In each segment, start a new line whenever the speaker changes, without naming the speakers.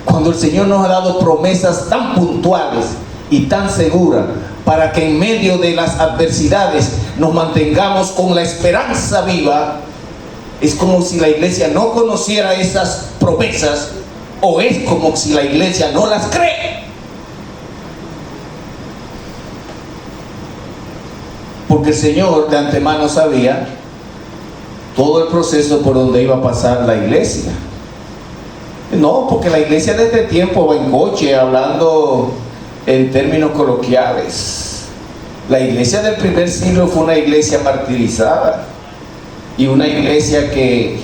Cuando el Señor nos ha dado promesas tan puntuales y tan seguras para que en medio de las adversidades nos mantengamos con la esperanza viva, es como si la iglesia no conociera esas promesas, o es como si la iglesia no las cree. Porque el Señor de antemano sabía todo el proceso por donde iba a pasar la iglesia. No, porque la iglesia desde tiempo va en coche, hablando en términos coloquiales. La iglesia del primer siglo fue una iglesia martirizada y una iglesia que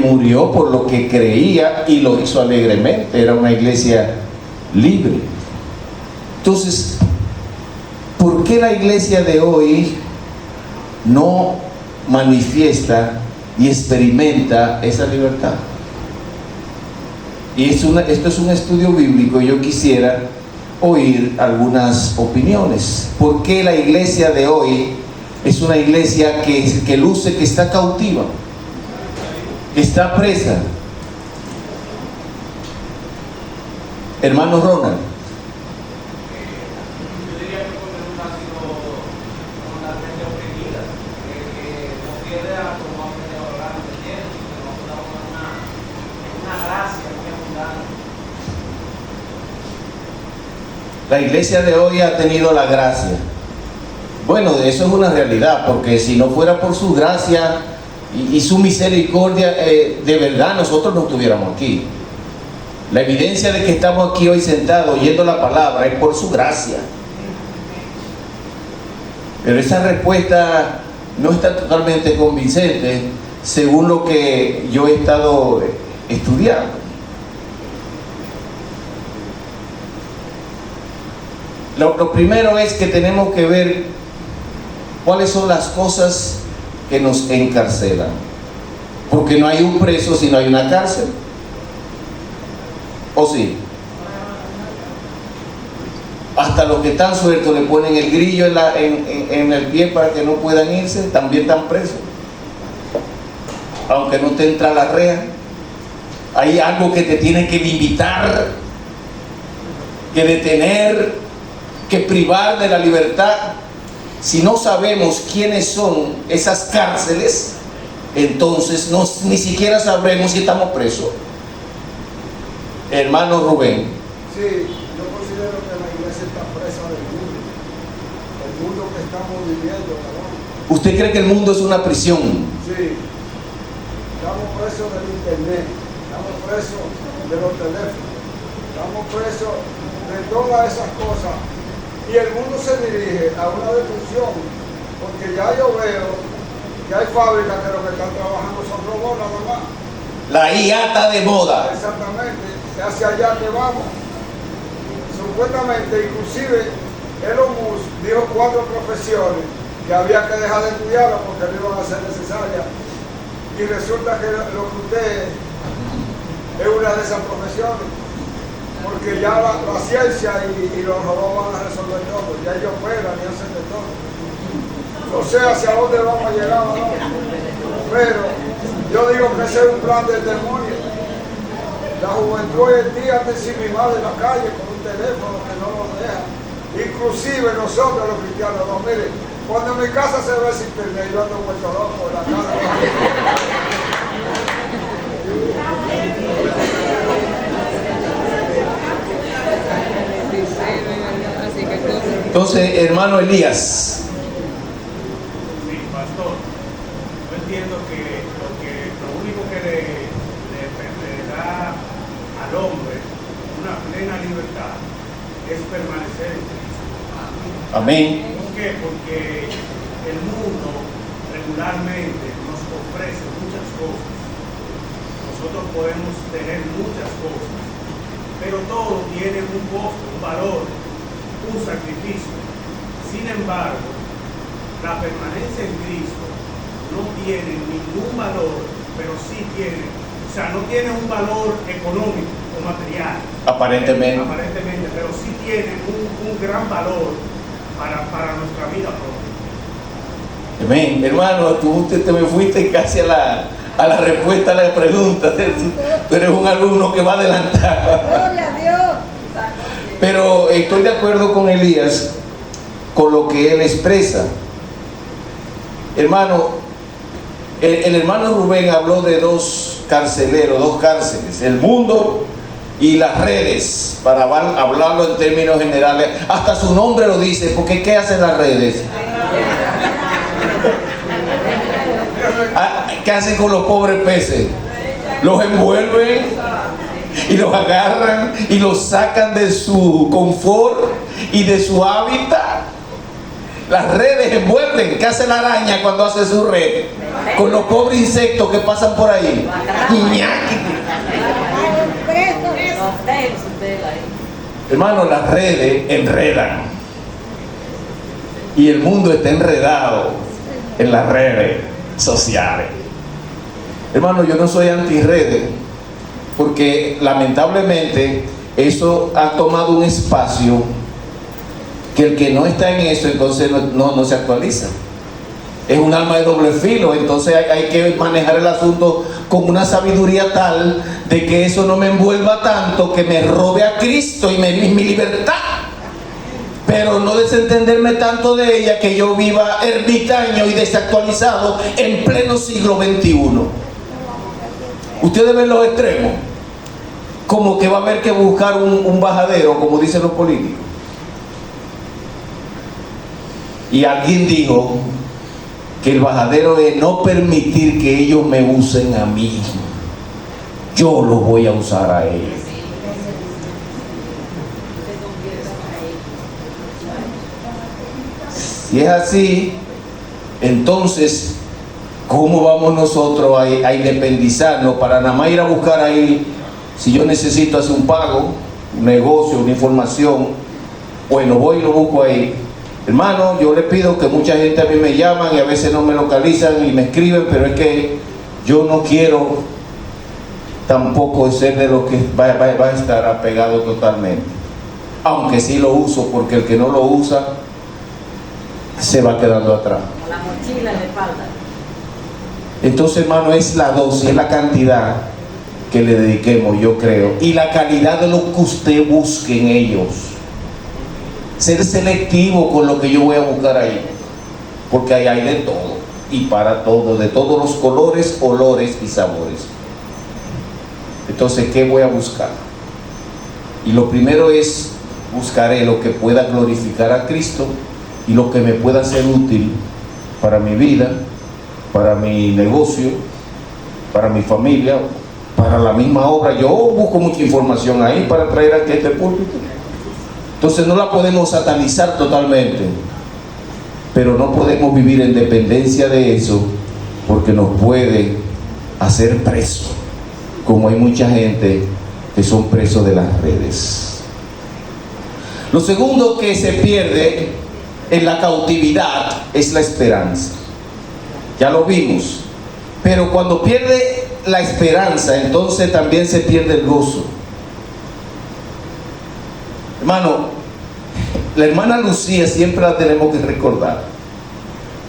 murió por lo que creía y lo hizo alegremente. Era una iglesia libre. Entonces, ¿por qué la iglesia de hoy no manifiesta y experimenta esa libertad? Y esto es un estudio bíblico. Yo quisiera oír algunas opiniones. ¿Por qué la iglesia de hoy es una iglesia que luce que está cautiva, que está presa? Hermano Ronald. La iglesia de hoy ha tenido la gracia. Bueno, eso es una realidad, porque si no fuera por su gracia y su misericordia, de verdad nosotros no estuviéramos aquí. La evidencia de que estamos aquí hoy sentados oyendo la palabra es por su gracia. Pero esa respuesta no está totalmente convincente según lo que yo he estado estudiando. Lo primero es que tenemos que ver cuáles son las cosas que nos encarcelan. Porque no hay un preso si no hay una cárcel. ¿O sí? Hasta los que están sueltos le ponen el grillo en el pie para que no puedan irse, también están presos. Aunque no te entra la rea. Hay algo que te tiene que limitar, que detener, que privar de la libertad. Si no sabemos quiénes son esas cárceles, entonces ni siquiera sabremos si estamos presos. Hermano Rubén.
Sí, yo considero que la iglesia está presa del mundo. El mundo que estamos viviendo, ¿no?
¿Usted cree que el mundo es una prisión?
Sí. Estamos presos del internet, estamos presos de los teléfonos, estamos presos de todas esas cosas. Y el mundo se dirige a una destrucción, porque ya yo veo que hay fábricas que lo que están trabajando son robots nada más.
La IA está de moda.
Exactamente, es hacia allá que vamos. Supuestamente, inclusive, Elon Musk dijo 4 profesiones que había que dejar de estudiarlas porque no iban a ser necesarias. Y resulta que lo que usted es una de esas profesiones. Porque ya la ciencia y los robots van a resolver todo, ya ellos operan y hacen de todo. No sé hacia dónde vamos a llegar, ¿no? Pero yo digo que ese es un plan del demonio. La juventud hoy en día está ensimismada en la calle con un teléfono que no nos deja. Inclusive nosotros los cristianos, no, miren, cuando en mi casa se ve sin internet, yo ando vuelto loco en la casa.
Entonces, hermano Elías.
Sí, pastor, yo entiendo que lo único que le da al hombre una plena libertad es permanecer en Cristo.
Amén.
¿Por qué? Porque el mundo regularmente nos ofrece muchas cosas. Nosotros podemos tener muchas cosas, pero todo tiene un costo, un valor, un sacrificio. Sin embargo, la permanencia en Cristo no tiene ningún valor, pero sí tiene, o sea, no tiene un valor económico o material.
Aparentemente.
Pero sí tiene un gran valor para nuestra vida propia.
Amén. Hermano, tú te me fuiste casi a a la respuesta a la pregunta. Tú eres un alumno que va adelantado.
Gloria a Dios.
Pero estoy de acuerdo con Elías, con lo que él expresa. Hermano, el hermano Rubén habló de dos carceleros, dos cárceles, el mundo y las redes, para hablarlo en términos generales. Hasta su nombre lo dice, porque ¿qué hacen las redes? ¿Qué hacen con los pobres peces? Los envuelven y los agarran y los sacan de su confort y de su hábitat. Las redes envuelven. ¿Qué hace la araña cuando hace su red? Con los pobres insectos que pasan por ahí. Hermano, las redes enredan. Y el mundo está enredado en las redes sociales. Hermano, yo no soy anti-redes, porque lamentablemente eso ha tomado un espacio que el que no está en eso, entonces no se actualiza. Es un arma de doble filo, entonces hay que manejar el asunto con una sabiduría tal de que eso no me envuelva tanto, que me robe a Cristo y mi libertad, pero no desentenderme tanto de ella que yo viva ermitaño y desactualizado en pleno siglo XXI. Ustedes ven los extremos, como que va a haber que buscar un bajadero, como dicen los políticos. Y alguien dijo que el bajadero es no permitir que ellos me usen a mí, yo los voy a usar a ellos. Si es así, entonces ¿cómo vamos nosotros a independizarnos para nada más ir a buscar ahí? Si yo necesito hacer un pago, un negocio, una información, bueno, voy y lo busco ahí. Hermano, yo le pido que mucha gente a mí me llaman y a veces no me localizan y me escriben, pero es que yo no quiero tampoco ser de los que va a estar apegado totalmente. Aunque sí lo uso, porque el que no lo usa se va quedando atrás.
Como la mochila en la espalda.
Entonces, hermano, es la dosis, es la cantidad que le dediquemos, yo creo, y la calidad de lo que usted busque en ellos. Ser selectivo con lo que yo voy a buscar ahí, porque ahí hay de todo y para todo, de todos los colores, olores y sabores. Entonces, ¿qué voy a buscar? Y lo primero es, buscaré lo que pueda glorificar a Cristo y lo que me pueda ser útil para mi vida, para mi negocio, para mi familia, para la misma obra. Yo busco mucha información ahí para traer aquí a este púlpito. Entonces no la podemos satanizar totalmente, pero no podemos vivir en dependencia de eso, porque nos puede hacer presos, como hay mucha gente que son presos de las redes. Lo segundo que se pierde en la cautividad es la esperanza. Ya lo vimos, pero cuando pierde la esperanza, entonces también se pierde el gozo. Hermano, la hermana Lucía siempre la tenemos que recordar,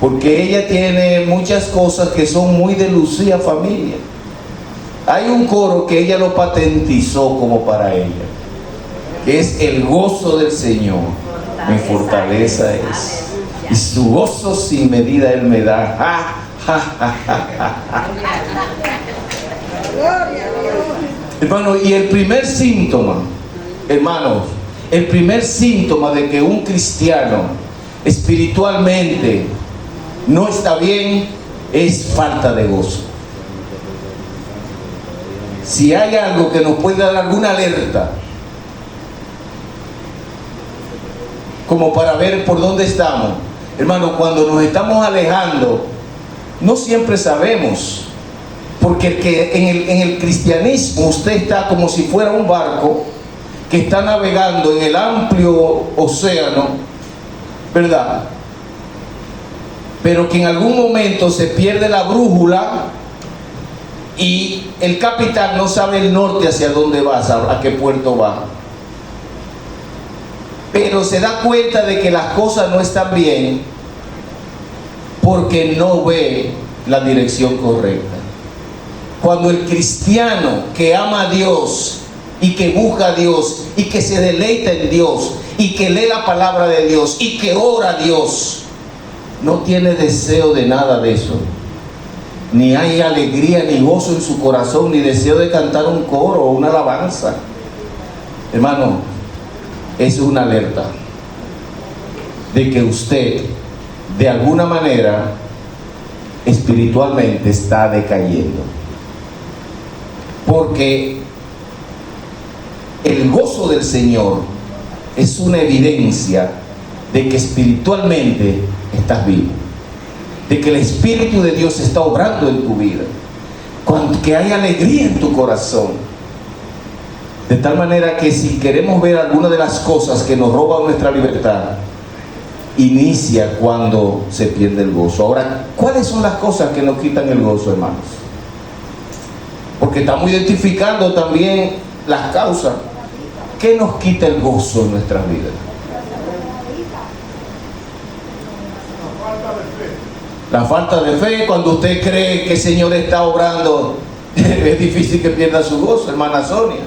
porque ella tiene muchas cosas que son muy de Lucía familia. Hay un coro que ella lo patentizó como para ella, que es el gozo del Señor, mi fortaleza es, y su gozo sin medida Él me da. ¡Ja, ja, ja, ja, ja, ja! Hermano, y el primer síntoma, hermanos, el primer síntoma de que un cristiano espiritualmente no está bien es falta de gozo. Si hay algo que nos puede dar alguna alerta, como para ver por dónde estamos, hermano, cuando nos estamos alejando, no siempre sabemos, porque en el cristianismo usted está como si fuera un barco que está navegando en el amplio océano, ¿verdad? Pero que en algún momento se pierde la brújula y el capitán no sabe el norte hacia dónde va, a qué puerto va. Pero se da cuenta de que las cosas no están bien porque no ve la dirección correcta. Cuando el cristiano que ama a Dios y que busca a Dios y que se deleita en Dios y que lee la palabra de Dios y que ora a Dios, no tiene deseo de nada de eso, ni hay alegría ni gozo en su corazón, ni deseo de cantar un coro o una alabanza, hermano, es una alerta de que usted de alguna manera espiritualmente está decayendo, porque el gozo del Señor es una evidencia de que espiritualmente estás vivo, de que el Espíritu de Dios está obrando en tu vida, que hay alegría en tu corazón, de tal manera que si queremos ver alguna de las cosas que nos roban nuestra libertad, inicia cuando se pierde el gozo. Ahora, ¿cuáles son las cosas que nos quitan el gozo, hermanos? Porque estamos identificando también las causas. ¿Qué nos quita el gozo en nuestras vidas? La falta de fe. Cuando usted cree que el Señor está obrando, es difícil que pierda su gozo, hermana Sonia.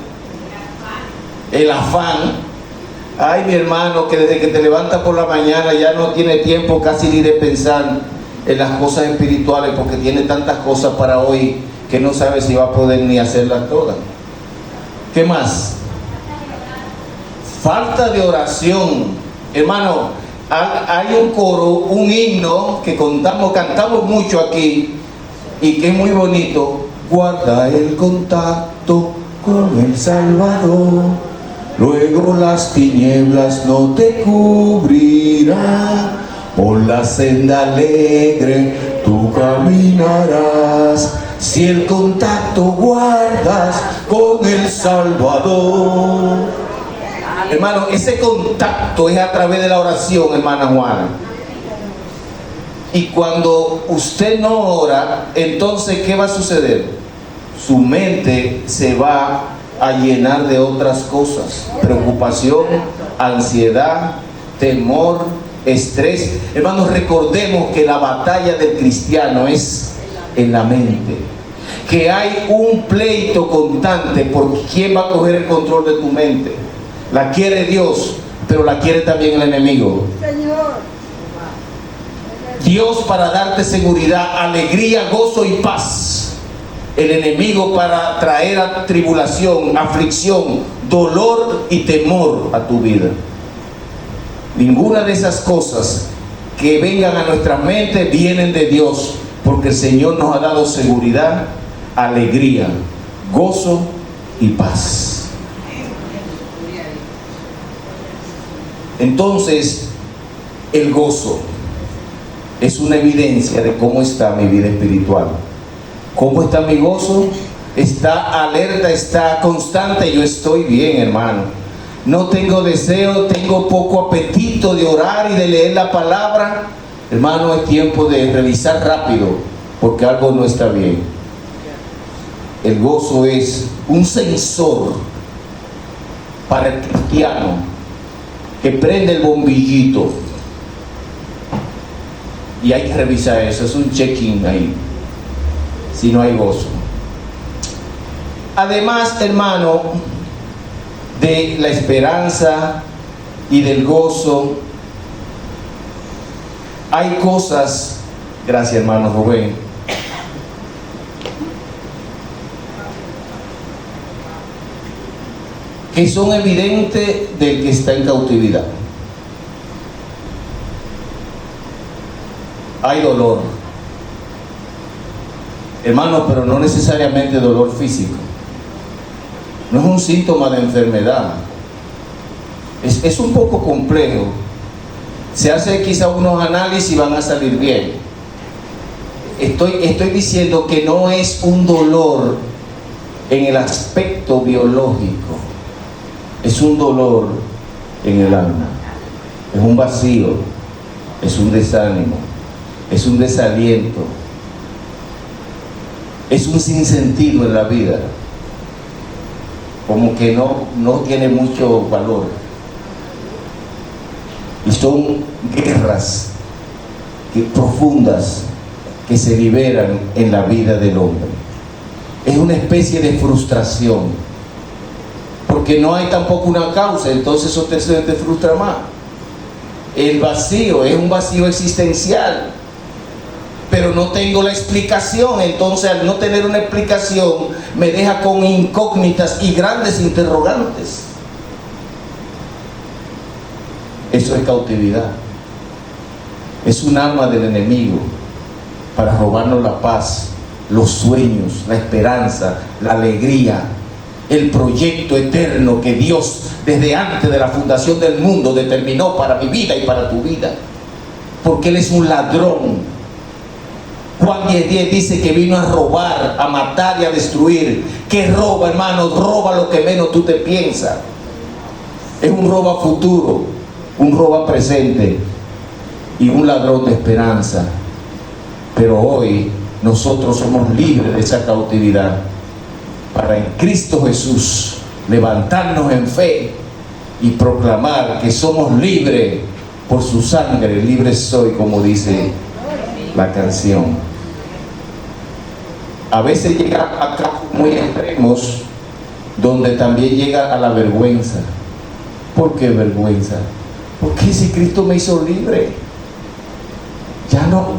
El afán. Ay, mi hermano, que desde que te levantas por la mañana ya no tiene tiempo casi ni de pensar en las cosas espirituales, porque tiene tantas cosas para hoy que no sabe si va a poder ni hacerlas todas. ¿Qué más? Falta de oración. Hermano, hay un coro, un himno que cantamos mucho aquí y que es muy bonito. Guarda el contacto con el Salvador, luego las tinieblas no te cubrirán, por la senda alegre tú caminarás, si el contacto guardas con el Salvador. Hermano, ese contacto es a través de la oración, hermana Juana. Y cuando usted no ora, entonces ¿qué va a suceder? Su mente se va a llenar de otras cosas: preocupación, ansiedad, temor, estrés. Hermanos, recordemos que la batalla del cristiano es en la mente, que hay un pleito constante por quién va a coger el control de tu mente. La quiere Dios, pero la quiere también el enemigo.
Señor.
Dios para darte seguridad, alegría, gozo y paz. El enemigo para traer a tribulación, aflicción, dolor y temor a tu vida. Ninguna de esas cosas que vengan a nuestra mente vienen de Dios, porque el Señor nos ha dado seguridad, alegría, gozo y paz. Entonces, el gozo es una evidencia de cómo está mi vida espiritual. ¿Cómo está mi gozo? Está alerta, está constante. Yo estoy bien, hermano. No tengo deseo, tengo poco apetito de orar y de leer la palabra. Hermano, es tiempo de revisar rápido, porque algo no está bien. El gozo es un sensor para el cristiano que prende el bombillito, y hay que revisar eso. Es un check-in ahí, si no hay gozo. Además, hermano, de la esperanza y del gozo, hay cosas, gracias hermano Rubén, que son evidentes del que está en cautividad. Hay dolor, hermano, pero no necesariamente dolor físico. No es un síntoma de enfermedad. Es un poco complejo. Se hace quizá unos análisis y van a salir bien. Estoy diciendo que no es un dolor en el aspecto biológico. Es un dolor en el alma. Es un vacío. Es un desánimo. Es un desaliento. Es un sinsentido en la vida. Como que no tiene mucho valor. Y son guerras profundas que se liberan en la vida del hombre. es una especie de frustración, porque no hay tampoco una causa, entonces eso te frustra más. El vacío es un vacío existencial, pero no tengo la explicación. Entonces, al no tener una explicación, me deja con incógnitas y grandes interrogantes. Eso es cautividad. Es un arma del enemigo para robarnos la paz, los sueños, la esperanza, la alegría, el proyecto eterno que Dios desde antes de la fundación del mundo determinó para mi vida y para tu vida. Porque Él es un ladrón. Juan 10:10 dice que vino a robar, a matar y a destruir. ¿Qué roba, hermanos? Roba lo que menos tú te piensas. Es un roba futuro, un roba presente y un ladrón de esperanza. Pero hoy nosotros somos libres de esa cautividad para en Cristo Jesús levantarnos en fe y proclamar que somos libres por su sangre. Libre soy, como dice la canción. A veces llega a casos muy extremos donde también llega a la vergüenza. ¿Por qué vergüenza? Porque si Cristo me hizo libre,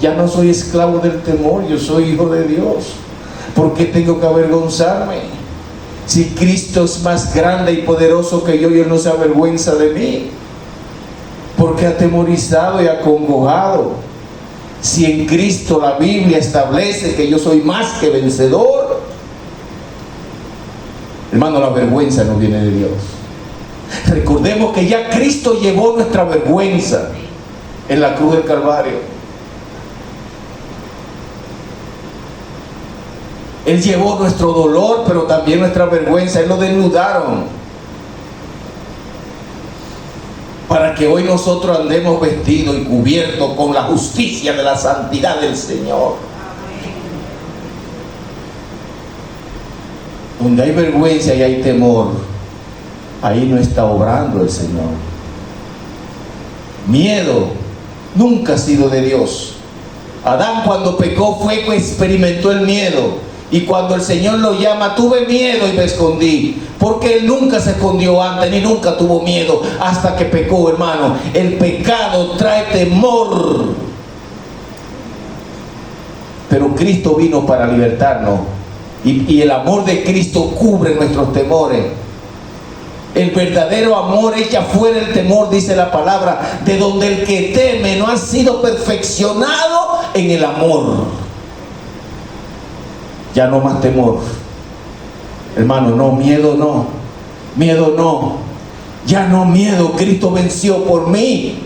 ya no soy esclavo del temor, yo soy hijo de Dios. ¿Por qué tengo que avergonzarme? Si Cristo es más grande y poderoso que yo, y Él no se avergüenza de mí. ¿Por qué atemorizado y acongojado? Si en Cristo la Biblia establece que yo soy más que vencedor. Hermano, la vergüenza no viene de Dios. Recordemos que ya Cristo llevó nuestra vergüenza en la cruz del Calvario. Él llevó nuestro dolor, pero también nuestra vergüenza. Él lo desnudaron para que hoy nosotros andemos vestidos y cubiertos con la justicia de la santidad del Señor. Donde hay vergüenza y hay temor, ahí no está obrando el Señor. Miedo nunca ha sido de Dios. Adán, cuando pecó, fue que experimentó el miedo. Y cuando el Señor lo llama, tuve miedo y me escondí. Porque Él nunca se escondió antes, ni nunca tuvo miedo hasta que pecó, hermano. El pecado trae temor. Pero Cristo vino para libertarnos. Y el amor de Cristo cubre nuestros temores. El verdadero amor echa fuera el temor, dice la palabra, de donde el que teme no ha sido perfeccionado en el amor. Ya no más temor, hermano. No, miedo no, miedo no, ya no miedo. Cristo venció por mí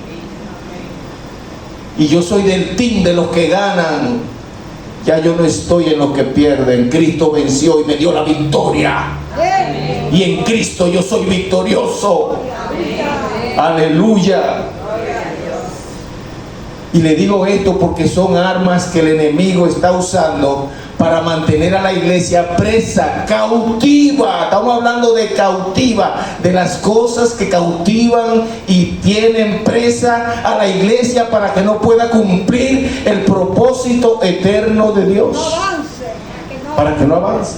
y yo soy del team de los que ganan. Ya yo no estoy en los que pierden. Cristo venció y me dio la victoria, y en Cristo yo soy victorioso. Aleluya. Y le digo esto porque son armas que el enemigo está usando para mantener a la iglesia presa, cautiva. Estamos hablando de cautiva, de las cosas que cautivan y tienen presa a la iglesia para que no pueda cumplir el propósito eterno de Dios. Para que no avance.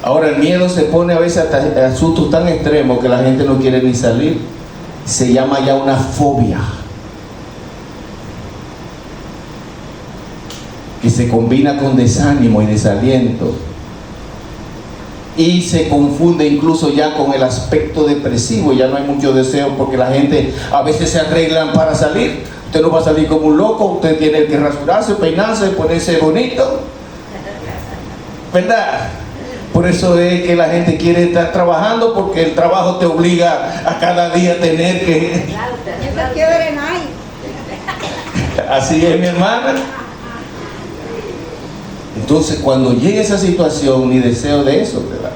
Ahora el miedo se pone a veces hasta asuntos tan extremos que la gente no quiere ni salir. Se llama ya una fobia, que se combina con desánimo y desaliento, y se confunde incluso ya con el aspecto depresivo. Ya no hay mucho deseo, porque la gente a veces se arreglan para salir. Usted no va a salir como un loco, usted tiene que rasurarse, peinarse, ponerse bonito, ¿verdad? Por eso es que la gente quiere estar trabajando, porque el trabajo te obliga a cada día tener que... Así es, mi hermana. Entonces, cuando llegue esa situación, ni deseo de eso, ¿verdad?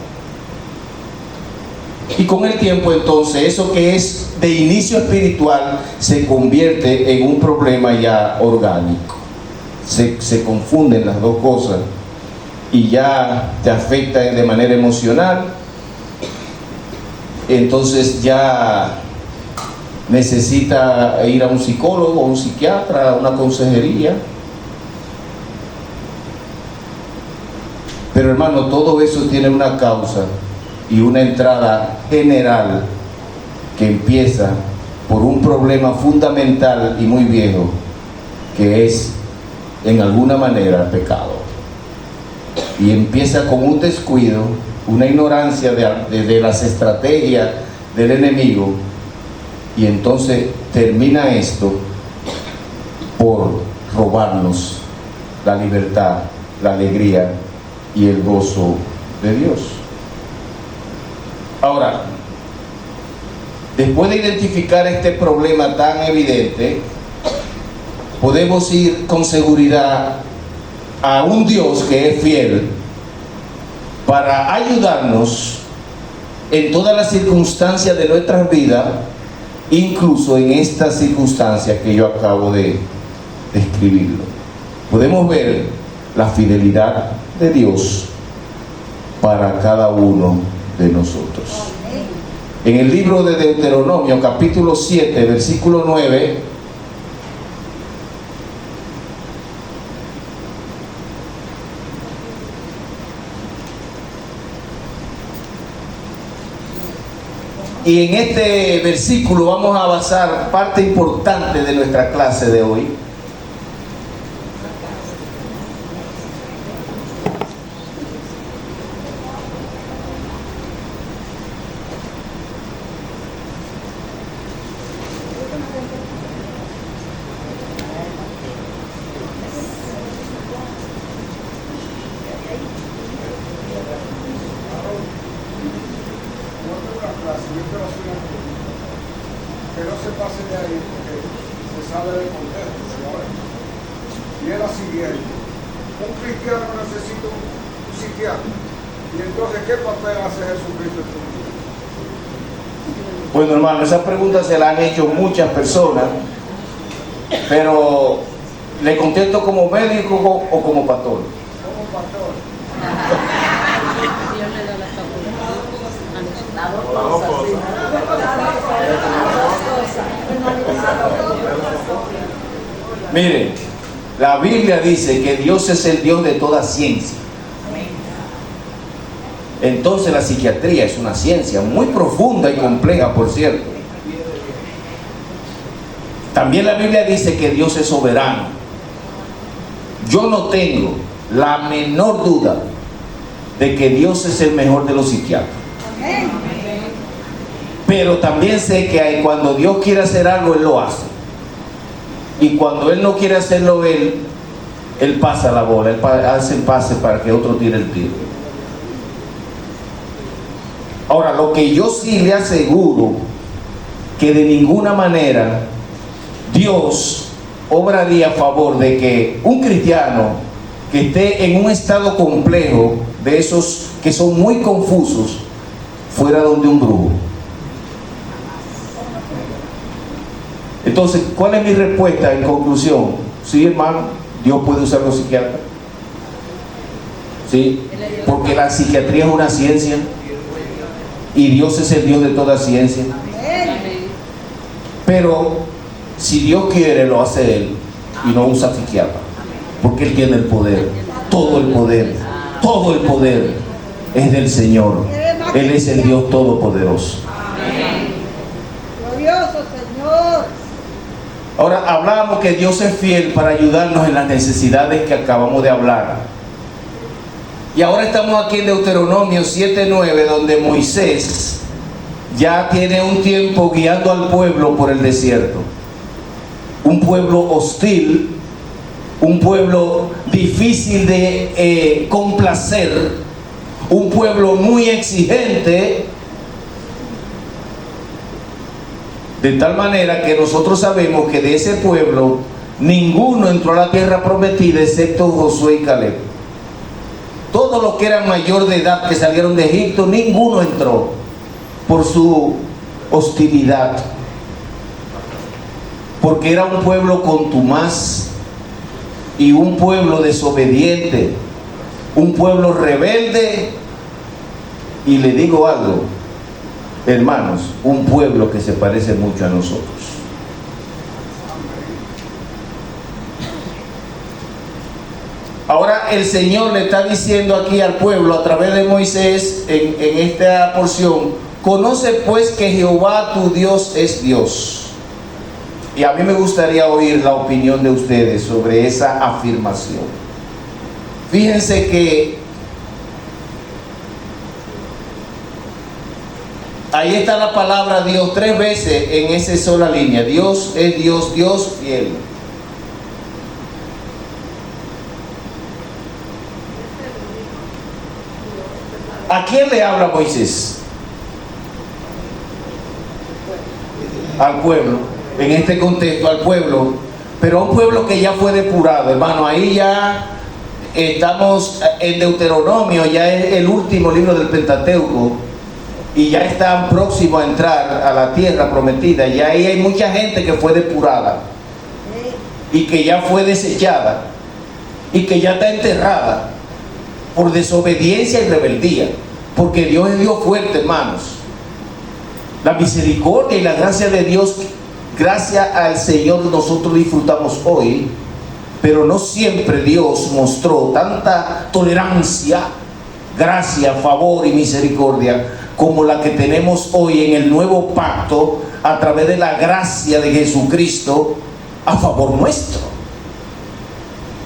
Y con el tiempo, entonces, eso que es de inicio espiritual se convierte en un problema ya orgánico. Se confunden las dos cosas y ya te afecta de manera emocional. Entonces ya necesita ir a un psicólogo, a un psiquiatra, a una consejería. Pero hermano, todo eso tiene una causa y una entrada general que empieza por un problema fundamental y muy viejo, que es en alguna manera pecado. Y empieza con un descuido, una ignorancia de las estrategias del enemigo, y entonces termina esto por robarnos la libertad, la alegría y el gozo de Dios. Ahora, después de identificar este problema tan evidente, podemos ir con seguridad a un Dios que es fiel para ayudarnos en todas las circunstancias de nuestras vidas, incluso en estas circunstancias que yo acabo de describirlo. Podemos ver la fidelidad de Dios para cada uno de nosotros. En el libro de Deuteronomio, capítulo 7, versículo 9, y en este versículo vamos a basar parte importante de nuestra clase de hoy.
Que no se pase de ahí porque se sale del contexto. Y es la siguiente: un cristiano necesita un psiquiatra. Y entonces, ¿qué papel hace Jesucristo en tu vida?
Bueno, hermano, esa pregunta se la han hecho muchas personas, pero ¿le contesto como médico o como pastor?
Como pastor.
Dios le da la facultad. Las dos cosas, sí.
Mire, la Biblia dice que Dios es el Dios de toda ciencia. Entonces la psiquiatría es una ciencia muy profunda y compleja, por cierto. También la Biblia dice que Dios es soberano. Yo no tengo la menor duda de que Dios es el mejor de los psiquiatras. Pero también sé que cuando Dios quiere hacer algo, Él lo hace. Y cuando Él no quiere hacerlo, Él pasa la bola, Él hace el pase para que otro tire el tiro. Ahora, lo que yo sí le aseguro, que de ninguna manera Dios obraría a favor de que un cristiano que esté en un estado complejo, de esos que son muy confusos, fuera donde un brujo. Entonces, ¿cuál es mi respuesta en conclusión? Sí, hermano, Dios puede usar los psiquiatras. Sí, porque la psiquiatría es una ciencia y Dios es el Dios de toda ciencia. Pero si Dios quiere, lo hace Él y no usa psiquiatra, porque Él tiene el poder, todo el poder, todo el poder es del Señor. Él es el Dios todopoderoso.
Glorioso Señor.
Ahora, hablábamos que Dios es fiel para ayudarnos en las necesidades que acabamos de hablar. Y ahora estamos aquí en Deuteronomio 7:9, donde Moisés ya tiene un tiempo guiando al pueblo por el desierto. Un pueblo hostil, un pueblo difícil de complacer, un pueblo muy exigente, de tal manera que nosotros sabemos que de ese pueblo ninguno entró a la tierra prometida excepto Josué y Caleb. Todos los que eran mayor de edad que salieron de Egipto, ninguno entró por su hostilidad, porque era un pueblo contumaz y un pueblo desobediente, un pueblo rebelde. Y le digo algo, hermanos, un pueblo que se parece mucho a nosotros. Ahora el Señor le está diciendo aquí al pueblo a través de Moisés en esta porción: conoce pues que Jehová tu Dios es Dios. Y a mí me gustaría oír la opinión de ustedes sobre esa afirmación. Fíjense que ahí está la palabra Dios 3 veces en esa sola línea. Dios es Dios, Dios fiel. ¿A quién le habla Moisés? Al pueblo. En este contexto, al pueblo. Pero a un pueblo que ya fue depurado, hermano. Ahí ya estamos en Deuteronomio, ya es el último libro del Pentateuco. Y ya están próximos a entrar a la tierra prometida. Y ahí hay mucha gente que fue depurada. Y que ya fue desechada. Y que ya está enterrada por desobediencia y rebeldía, porque Dios es Dios fuerte, hermanos. La misericordia y la gracia de Dios, gracias al Señor, nosotros disfrutamos hoy, pero no siempre Dios mostró tanta tolerancia, gracia, favor y misericordia como la que tenemos hoy en el nuevo pacto a través de la gracia de Jesucristo a favor nuestro.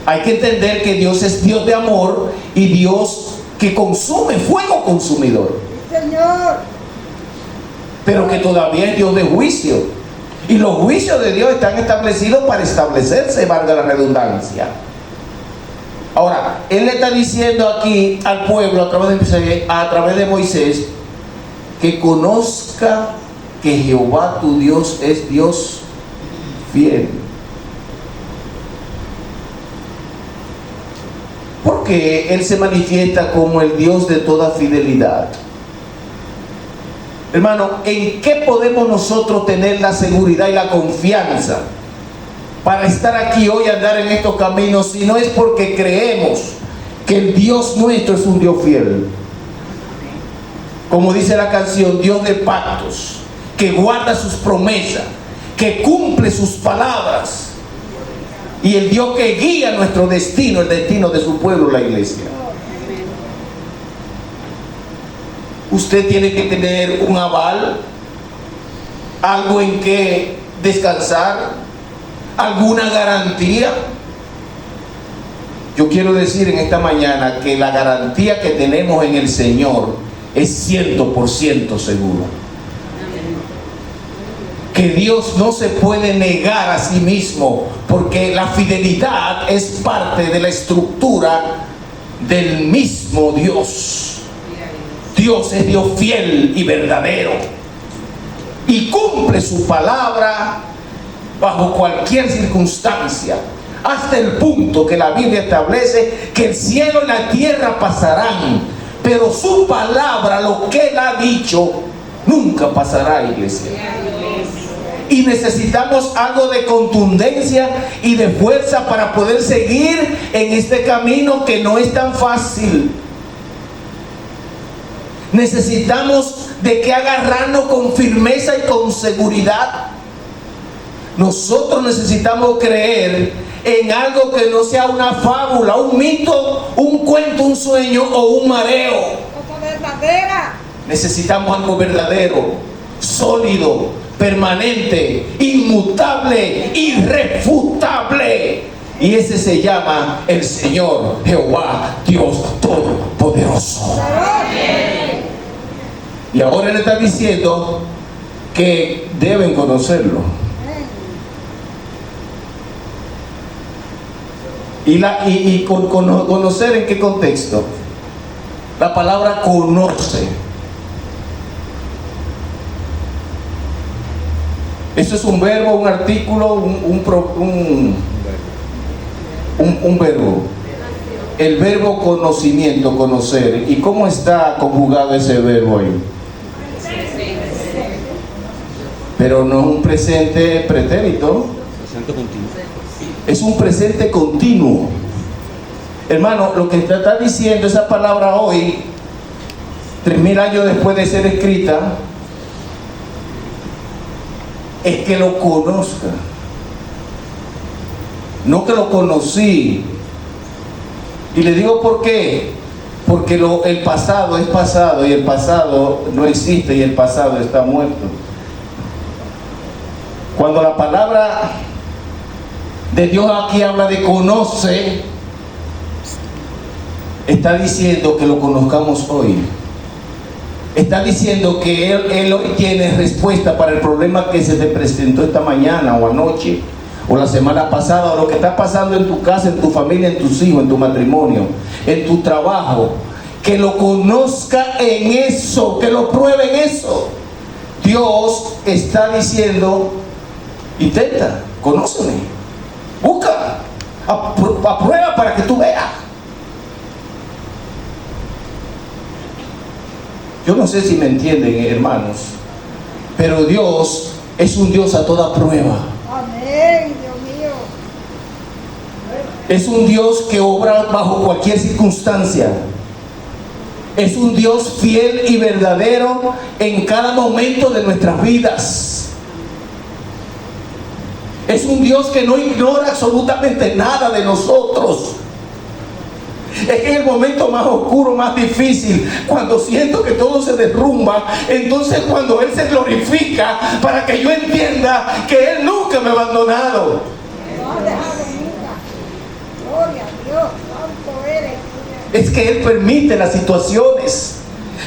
Hay que entender que Dios es Dios de amor y Dios que consume, fuego consumidor.
Señor.
Pero que todavía es Dios de juicio. Y los juicios de Dios están establecidos para establecerse, valga la redundancia. Ahora, Él le está diciendo aquí al pueblo a través de Moisés que conozca que Jehová tu Dios es Dios fiel. Porque Él se manifiesta como el Dios de toda fidelidad. Hermano, ¿en qué podemos nosotros tener la seguridad y la confianza para estar aquí hoy, andar en estos caminos, si no es porque creemos que el Dios nuestro es un Dios fiel? Como dice la canción, Dios de pactos, que guarda sus promesas, que cumple sus palabras. Y el Dios que guía nuestro destino, el destino de su pueblo, la iglesia. Usted tiene que tener un aval, algo en que descansar, alguna garantía. Yo quiero decir en esta mañana que la garantía que tenemos en el Señor es 100% segura. Que Dios no se puede negar a sí mismo, porque la fidelidad es parte de la estructura del mismo Dios. Dios es Dios fiel y verdadero y cumple su palabra bajo cualquier circunstancia, hasta el punto que la Biblia establece que el cielo y la tierra pasarán, pero su palabra, lo que Él ha dicho, nunca pasará, iglesia. Y necesitamos algo de contundencia y de fuerza para poder seguir en este camino que no es tan fácil. Necesitamos de que agarrarnos con firmeza y con seguridad. Nosotros necesitamos creer en algo que no sea una fábula, un mito, un cuento, un sueño o un mareo.
Cosa verdadera.
Necesitamos algo verdadero, sólido, permanente, inmutable, irrefutable. Y ese se llama el Señor Jehová, Dios Todopoderoso. Y ahora Él está diciendo que deben conocerlo. Y conocer, ¿en qué contexto? La palabra conoce. Eso es un verbo, un artículo, un verbo. El verbo conocimiento, conocer. ¿Y cómo está conjugado ese verbo ahí? Pero no es un presente pretérito.
Presente continuo.
Es un presente continuo. Hermano, lo que está diciendo esa palabra hoy, 3000 años después de ser escrita, es que lo conozca. No que lo conocí, Y le digo por qué. Porque el pasado es pasado y el pasado no existe y el pasado está muerto. Cuando la palabra de Dios aquí habla de conoce, está diciendo que lo conozcamos hoy. Está diciendo que Él hoy tiene respuesta para el problema que se te presentó esta mañana o anoche o la semana pasada, o lo que está pasando en tu casa, en tu familia, en tus hijos, en tu matrimonio, en tu trabajo. Que lo conozca en eso, que lo pruebe en eso. Dios está diciendo, intenta, conóceme, busca, aprueba para que tú veas. Yo no sé si me entienden, hermanos, pero Dios es un Dios a toda prueba.
Amén, Dios mío.
Es un Dios que obra bajo cualquier circunstancia. Es un Dios fiel y verdadero en cada momento de nuestras vidas. Es un Dios que no ignora absolutamente nada de nosotros. Es que en el momento más oscuro, más difícil, cuando siento que todo se derrumba, entonces cuando Él se glorifica para que yo entienda que Él nunca me ha abandonado.
No has dejado nunca. Gloria a Dios. Santo eres.
Es que Él permite las situaciones.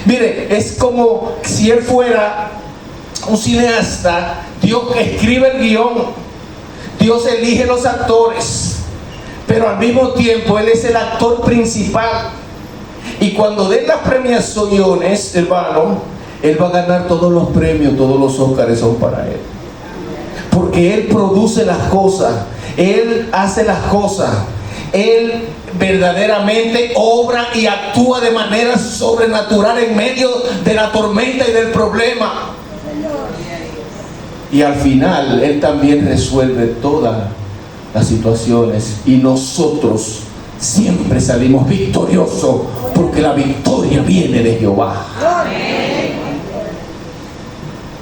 Mire, es como si Él fuera un cineasta. Dios escribe el guión, Dios elige los actores, pero al mismo tiempo Él es el actor principal. Y cuando den las premiaciones, hermano, Él va a ganar todos los premios, todos los Óscares son para Él. Porque Él produce las cosas, Él hace las cosas, Él verdaderamente obra y actúa de manera sobrenatural en medio de la tormenta y del problema. Y al final Él también resuelve todas las situaciones y nosotros siempre salimos victoriosos porque la victoria viene de Jehová.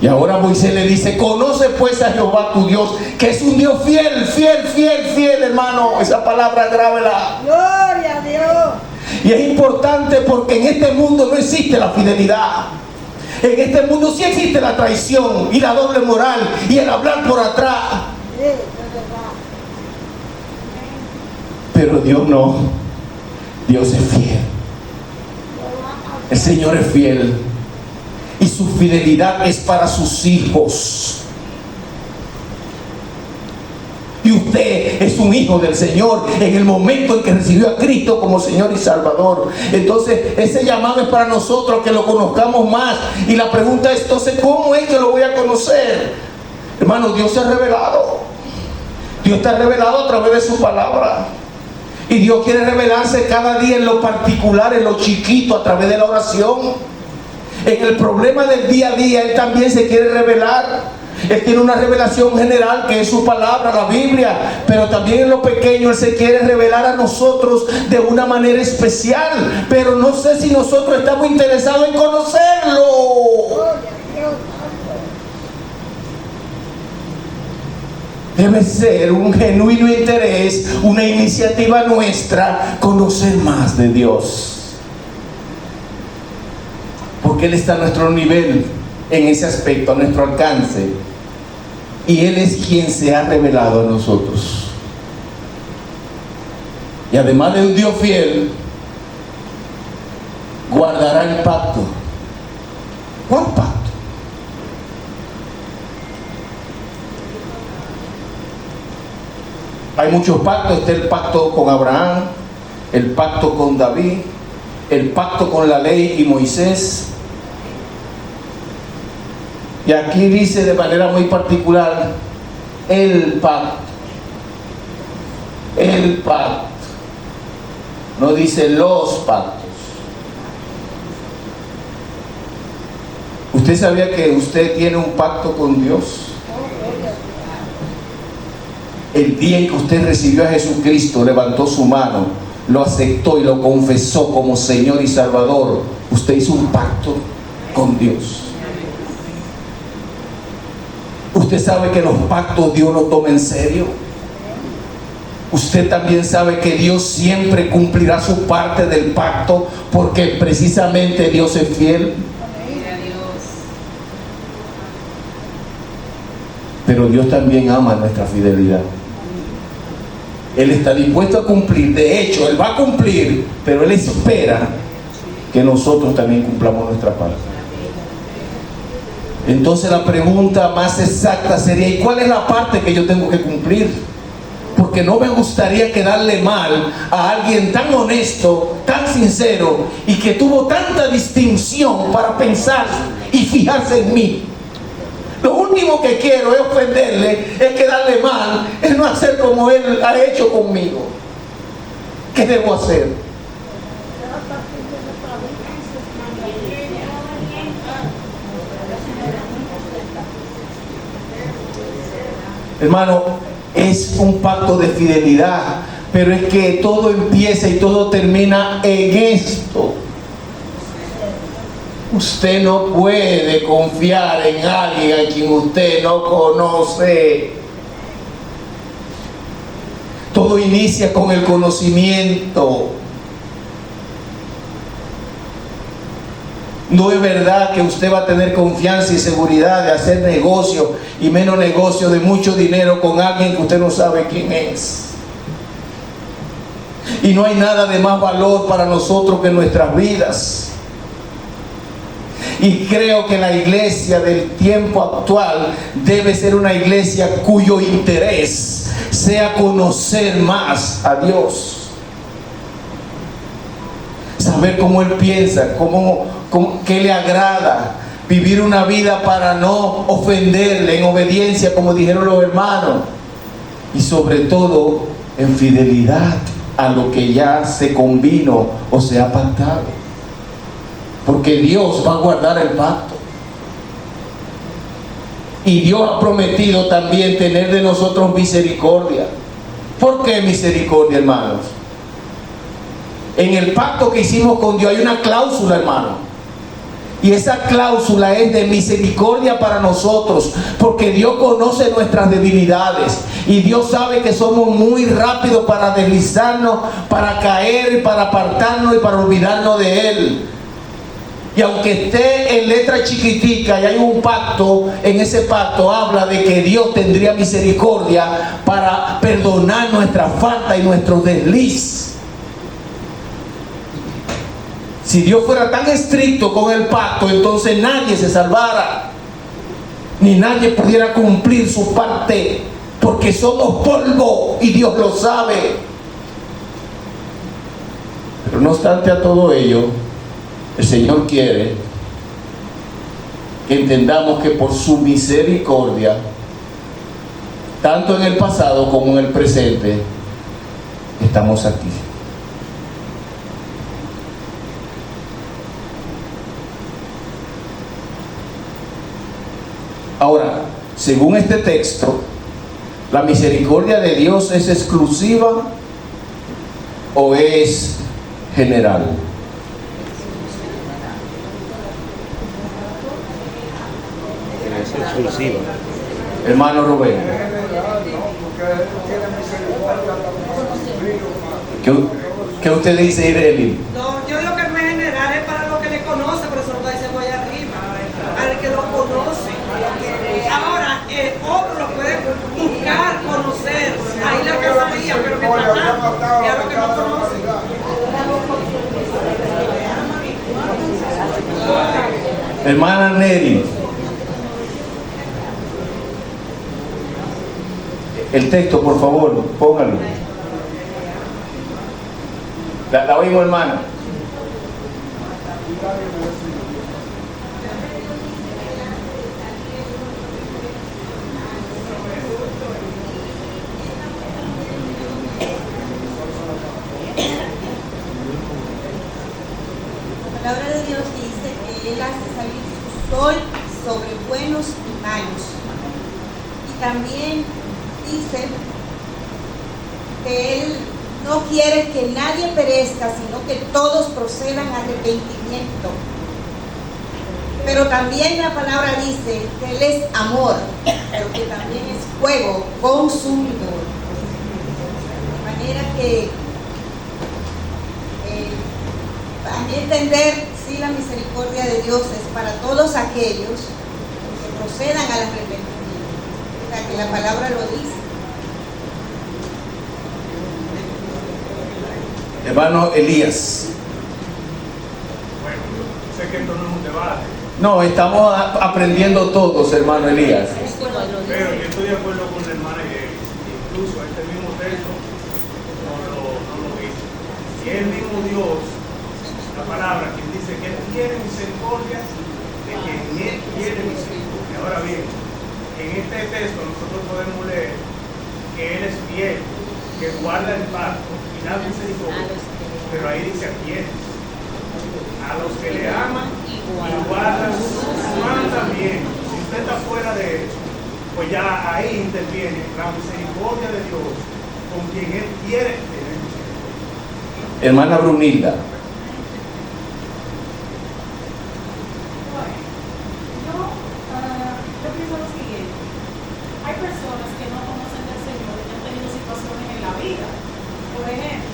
Y ahora Moisés le dice, conoce pues a Jehová tu Dios, que es un Dios fiel, fiel, fiel, fiel, hermano. Esa palabra grábela.
Gloria a Dios.
Y es importante porque en este mundo no existe la fidelidad. En este mundo sí existe la traición y la doble moral y el hablar por atrás.
Sí, es verdad.
Pero Dios no. Dios es fiel. El Señor es fiel. Y su fidelidad es para sus hijos. Y usted es un hijo del Señor en el momento en que recibió a Cristo como Señor y Salvador. Entonces ese llamado es para nosotros, que lo conozcamos más. Y la pregunta es entonces, ¿cómo es que lo voy a conocer? Hermano, Dios se ha revelado. Dios está revelado a través de su palabra. Y Dios quiere revelarse cada día en lo particular, en lo chiquito, a través de la oración. En el problema del día a día Él también se quiere revelar. Él tiene una revelación general que es su palabra, la Biblia, pero también en lo pequeño Él se quiere revelar a nosotros de una manera especial, pero no sé si nosotros estamos interesados en conocerlo.
Gloria a Dios.
Debe ser un genuino interés, una iniciativa nuestra, conocer más de Dios. Porque Él está a nuestro nivel, en ese aspecto, a nuestro alcance. Y Él es quien se ha revelado a nosotros. Y además de un Dios fiel, guardará el pacto. ¿Cuál pacto? Hay muchos pactos. Está el pacto con Abraham, el pacto con David, el pacto con la ley y Moisés. Y aquí dice de manera muy particular, el pacto. El pacto. No dice los pactos. ¿Usted sabía que usted tiene un pacto con Dios? El día en que usted recibió a Jesucristo, levantó su mano, lo aceptó y lo confesó como Señor y Salvador, usted hizo un pacto con Dios. Usted sabe que los pactos Dios los toma en serio. usted también sabe que Dios siempre cumplirá su parte del pacto, porque precisamente Dios es fiel. Pero Dios también ama nuestra fidelidad. Él está dispuesto a cumplir. De hecho, Él va a cumplir, pero Él espera que nosotros también cumplamos nuestra parte. Entonces la pregunta más exacta sería: ¿y cuál es la parte que yo tengo que cumplir? Porque no me gustaría quedarle mal a alguien tan honesto, tan sincero, y que tuvo tanta distinción para pensar y fijarse en mí. Lo último que quiero es ofenderle, es quedarle mal, es no hacer como Él ha hecho conmigo. ¿Qué debo hacer? Hermano, es un pacto de fidelidad, pero es que todo empieza y todo termina en esto. Usted no puede confiar en alguien a quien usted no conoce. Todo inicia con el conocimiento. No es verdad que usted va a tener confianza y seguridad de hacer negocio, y menos negocio de mucho dinero, con alguien que usted no sabe quién es. Y no hay nada de más valor para nosotros que nuestras vidas. Y creo que la iglesia del tiempo actual debe ser una iglesia cuyo interés sea conocer más a Dios. Saber cómo Él piensa, qué le agrada. Vivir una vida para no ofenderle, en obediencia, como dijeron los hermanos. Y sobre todo, en fidelidad a lo que ya se convino o se ha pactado. Porque Dios va a guardar el pacto. Y Dios ha prometido también tener de nosotros misericordia. ¿Por qué misericordia, hermanos? En el pacto que hicimos con Dios hay una cláusula, hermano. Y esa cláusula es de misericordia para nosotros, porque Dios conoce nuestras debilidades y Dios sabe que somos muy rápidos para deslizarnos, para caer, para apartarnos y para olvidarnos de Él. Y aunque esté en letra chiquitica y hay un pacto, en ese pacto habla de que Dios tendría misericordia para perdonar nuestra falta y nuestro desliz. Si Dios fuera tan estricto con el pacto, entonces nadie se salvara, ni nadie pudiera cumplir su parte, porque somos polvo y Dios lo sabe. Pero no obstante a todo ello, el Señor quiere que entendamos que por su misericordia, tanto en el pasado como en el presente, estamos aquí. Ahora, según este texto, ¿la misericordia de Dios es exclusiva o es general?
Es exclusiva.
Hermano Rubén, ¿qué usted dice, Ireli?
No, yo digo que no es general, es para los que le conocen, por eso lo está diciendo allá arriba, para el que lo conoce. Ahora, otro lo puede buscar, conocer, ahí la casaría, pero mientras tanto, ya lo que no conoce.
Hermana Neri, el texto, por favor, póngalo. La oímos, hermana.
La palabra de Dios dice que Él hace salir su sol sobre buenos y malos. Y también dice que Él no quiere que nadie perezca, sino que todos procedan a arrepentimiento. Pero también la palabra dice que Él es amor, pero que también es fuego consumidor. manera que, a mi entender, sí, la misericordia de Dios es para todos aquellos que procedan al arrepentimiento. O sea, que la palabra lo dice.
Hermano Elías.
Bueno, sé que esto no es un debate,
No, estamos aprendiendo todos, hermano Elías.
pero yo estoy de acuerdo con la hermana Yeris. Incluso este mismo texto no lo dice. Y el mismo Dios, la palabra, quien dice que Él tiene misericordia de quien Él tiene misericordia. Ahora bien, en este texto nosotros podemos leer que Él es fiel, que guarda el pacto y da misericordia. Pero ahí dice a quiénes. A los que le aman y guardan sus mandamientos. Si usted está fuera de eso, pues ya ahí interviene la misericordia de Dios con quien Él quiere tener misericordia.
Hermana Brunilda.
Yo pienso lo siguiente: hay personas que no conocen del Señor y que han tenido situaciones en la vida. Por ejemplo,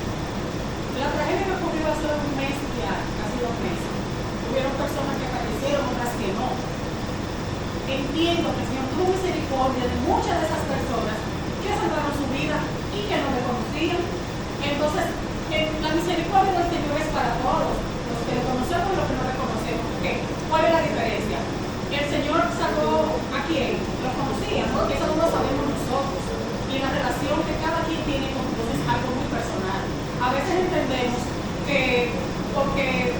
la tragedia que ocurrió hace un mes ya, casi 2 meses, hubieron personas que fallecieron, otras que no. Entiendo que el Señor tuvo misericordia de muchas de esas personas que salvaron su vida y que no le conocían. Entonces, la misericordia del Señor es para todos, los que lo conocemos y los que no le conocemos. ¿Qué? ¿Cuál es la diferencia? El Señor salvó a quién, los conocían, porque eso no lo sabemos nosotros. Y la relación que cada quien tiene con Dios es algo muy personal. A veces entendemos que porque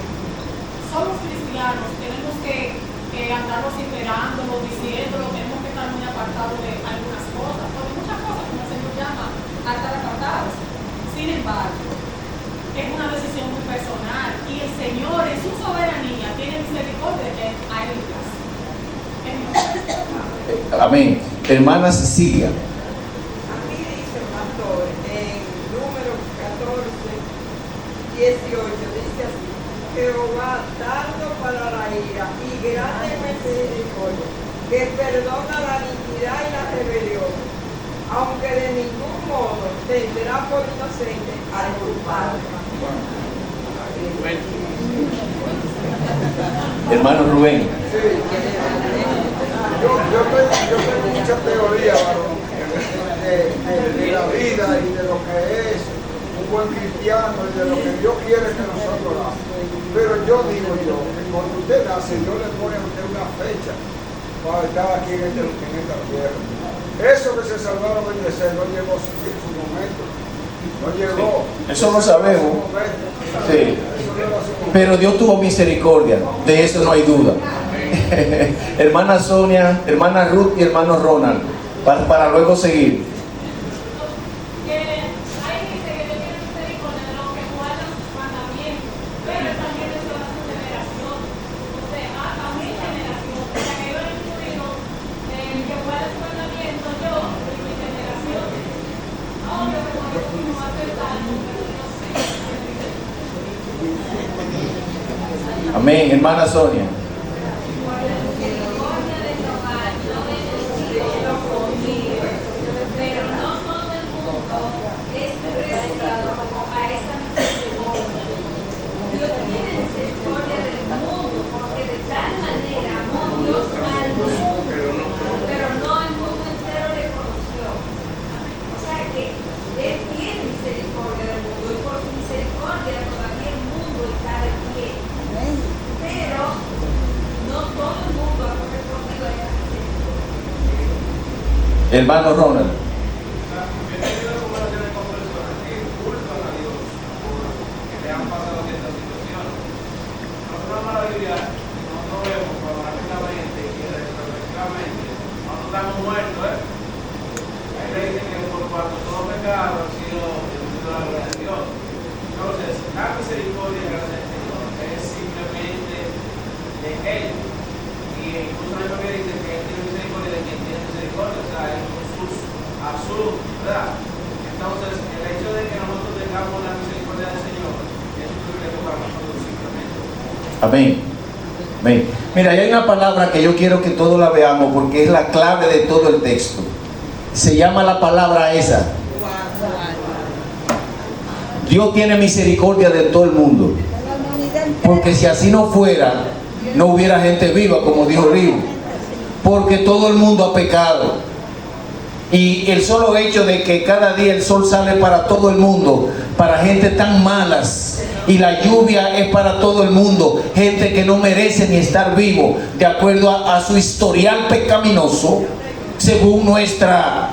somos cristianos tenemos que andar vociferándolo, diciéndolo, tenemos que estar muy apartados de algunas cosas, porque muchas cosas como el Señor llama a estar apartados. Sin embargo, es una decisión muy personal y el Señor en su soberanía tiene misericordia de a él.
Amén. Hermana Cecilia.
Aquí dice el pastor en número 14, 18, dice así: Jehová tardo para la ira y grande en misericordia, que perdona la iniquidad y la rebelión, aunque de ningún modo tendrá por inocente al culpable.
Hermano Rubén.
Sí. Yo tengo mucha teoría, varón, de la vida y de lo que es un buen cristiano y de lo que Dios quiere que nosotros hagamos. Pero yo digo que cuando usted nace, Dios le pone a usted una fecha para estar aquí en esta tierra. Eso que se salvaron en ese no llegó su momento. No llegó.
Eso lo sabemos. Sí. Pero Dios tuvo misericordia, de eso no hay duda. Hermana Sonia, hermana Ruth y hermano Ronald, para luego seguir. Amén, hermana Sonia. Hermano Ronald. Amén. Amén. Mira, hay una palabra que yo quiero que todos la veamos porque es la clave de todo el texto. Se llama la palabra esa. Dios tiene misericordia de todo el mundo. Porque si así no fuera, no hubiera gente viva, como dijo Río. Porque todo el mundo ha pecado. Y el solo hecho de que cada día el sol sale para todo el mundo, para gente tan malas, y la lluvia es para todo el mundo, gente que no merece ni estar vivo, de acuerdo a su historial pecaminoso, según nuestro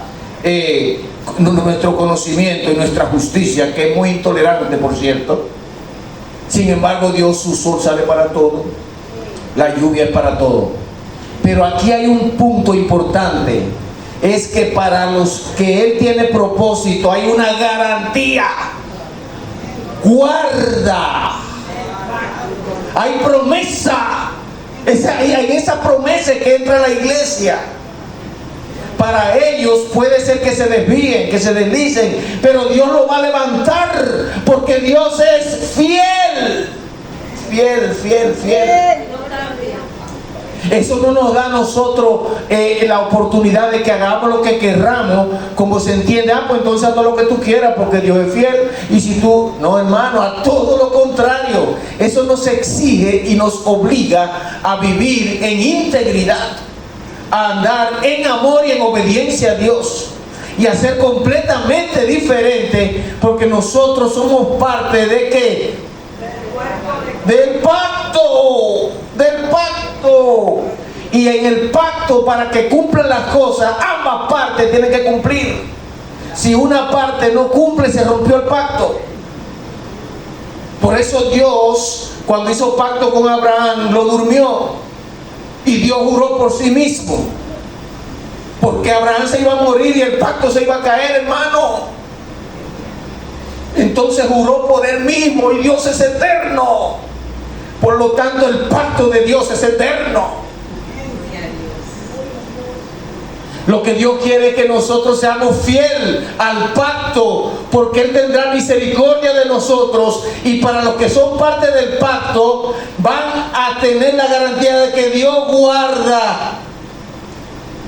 conocimiento y nuestra justicia, que es muy intolerante, por cierto. Sin embargo, Dios, su sol sale para todo, la lluvia es para todo. Pero aquí hay un punto importante, es que para los que Él tiene propósito hay una garantía. Guarda, hay promesa. En esa promesa que entra la iglesia. Para ellos puede ser que se desvíen, que se deslicen, pero Dios lo va a levantar, porque Dios es fiel. Fiel. Eso no nos da a nosotros la oportunidad de que hagamos lo que querramos, como se entiende. Pues entonces haz lo que tú quieras, porque Dios es fiel. Y si tú, no, hermano, a todo lo contrario. Eso nos exige y nos obliga a vivir en integridad, a andar en amor y en obediencia a Dios, y a ser completamente diferente, porque nosotros somos parte de ¿qué? Del pacto. Y en el pacto, para que cumplan las cosas, ambas partes tienen que cumplir. Si una parte no cumple, se rompió el pacto. Por eso Dios, cuando hizo pacto con Abraham, lo durmió, y Dios juró por sí mismo, porque Abraham se iba a morir y el pacto se iba a caer, hermano. Entonces juró por él mismo, y Dios es eterno. Por lo tanto, el pacto de Dios es eterno. Lo que Dios quiere es que nosotros seamos fieles al pacto, porque Él tendrá misericordia de nosotros, y para los que son parte del pacto van a tener la garantía de que Dios guarda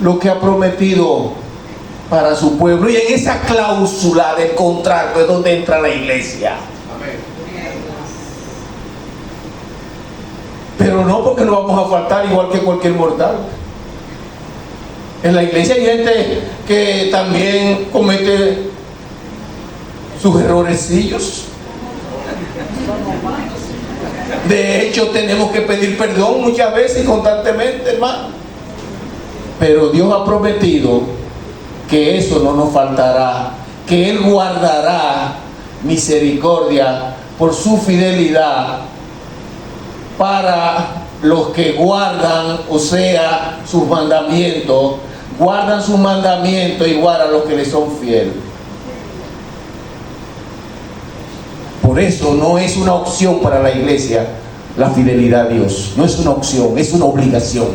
lo que ha prometido para su pueblo. Y en esa cláusula del contrato es donde entra la iglesia. Pero no porque no vamos a faltar igual que cualquier mortal. En la iglesia hay gente que también comete sus errorecillos. De hecho, tenemos que pedir perdón muchas veces y constantemente, hermano. Pero Dios ha prometido que eso no nos faltará, que Él guardará misericordia por su fidelidad para los que guardan, o sea, sus mandamientos, guardan sus mandamientos igual a los que le son fieles. Por eso no es una opción para la iglesia la fidelidad a Dios, no es una opción, es una obligación.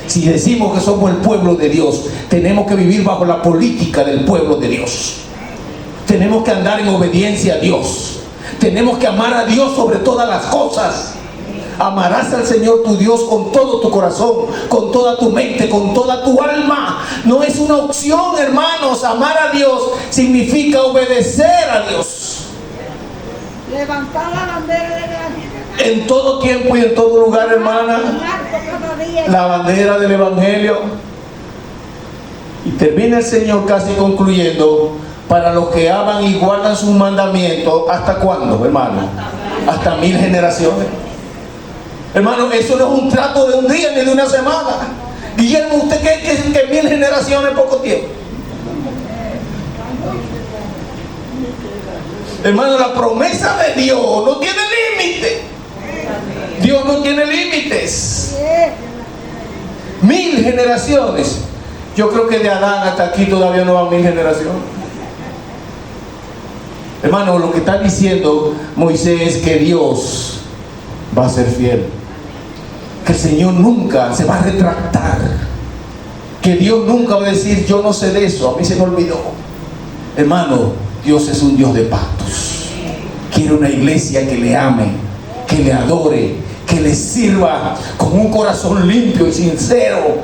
Si decimos que somos el pueblo de Dios, tenemos que vivir bajo la política del pueblo de Dios. Tenemos que andar en obediencia a Dios. Tenemos que amar a Dios sobre todas las cosas. Amarás al Señor tu Dios con todo tu corazón, con toda tu mente, con toda tu alma. No es una opción, hermanos. Amar a Dios significa obedecer a Dios.
Levantar la bandera del Evangelio.
En todo tiempo y en todo lugar, hermana. La bandera del Evangelio. Y termina el Señor casi concluyendo: para los que aman y guardan sus mandamientos. ¿Hasta cuándo, hermano? Hasta 1000 generaciones. Hermano, eso no es un trato de un día ni de una semana. Guillermo, ¿usted cree que 1000 generaciones es poco tiempo? Hermano, la promesa de Dios no tiene límite. Dios no tiene límites. 1000 generaciones. Yo creo que de Adán hasta aquí todavía no van 1000 generaciones. Hermano, lo que está diciendo Moisés es que Dios va a ser fiel, que el Señor nunca se va a retractar, que Dios nunca va a decir: yo no sé de eso, a mí se me olvidó. Hermano, Dios es un Dios de pactos. Quiere una iglesia que le ame, que le adore, que le sirva con un corazón limpio y sincero.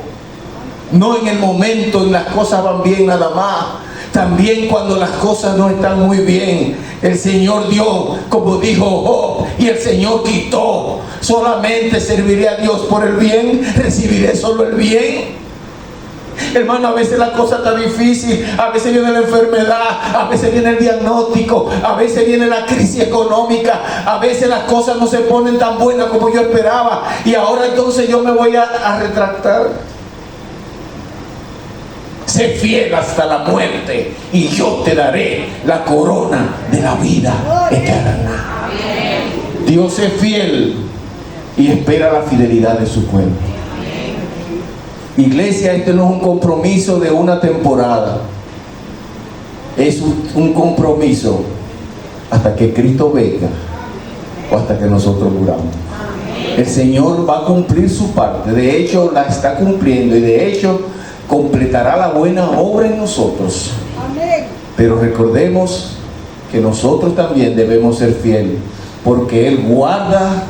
No en el momento en las cosas van bien nada más, También cuando las cosas no están muy bien, el Señor dio, como dijo Job, y el Señor quitó. Solamente serviré a Dios por el bien, recibiré solo el bien. Hermano, a veces la cosa está difícil, a veces viene la enfermedad, a veces viene el diagnóstico, a veces viene la crisis económica, a veces las cosas no se ponen tan buenas como yo esperaba, y ahora entonces yo me voy a retractar. Sé fiel hasta la muerte y yo te daré la corona de la vida eterna. Dios es fiel y espera la fidelidad de su pueblo. Iglesia, este no es un compromiso de una temporada, es un compromiso hasta que Cristo venga o hasta que nosotros muramos. El Señor va a cumplir su parte, de hecho la está cumpliendo, y de hecho completará la buena obra en nosotros.
Amén.
Pero recordemos que nosotros también debemos ser fieles, porque Él guarda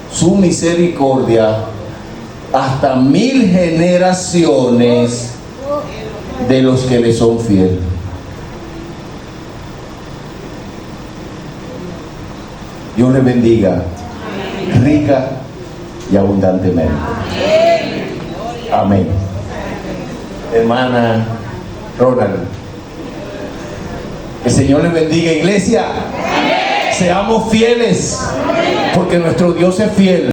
su misericordia hasta 1000 generaciones de los que le son fieles. Dios le bendiga rica y abundantemente. Amén. Hermana Ronald, el Señor le bendiga, iglesia. Seamos fieles, porque nuestro Dios es fiel.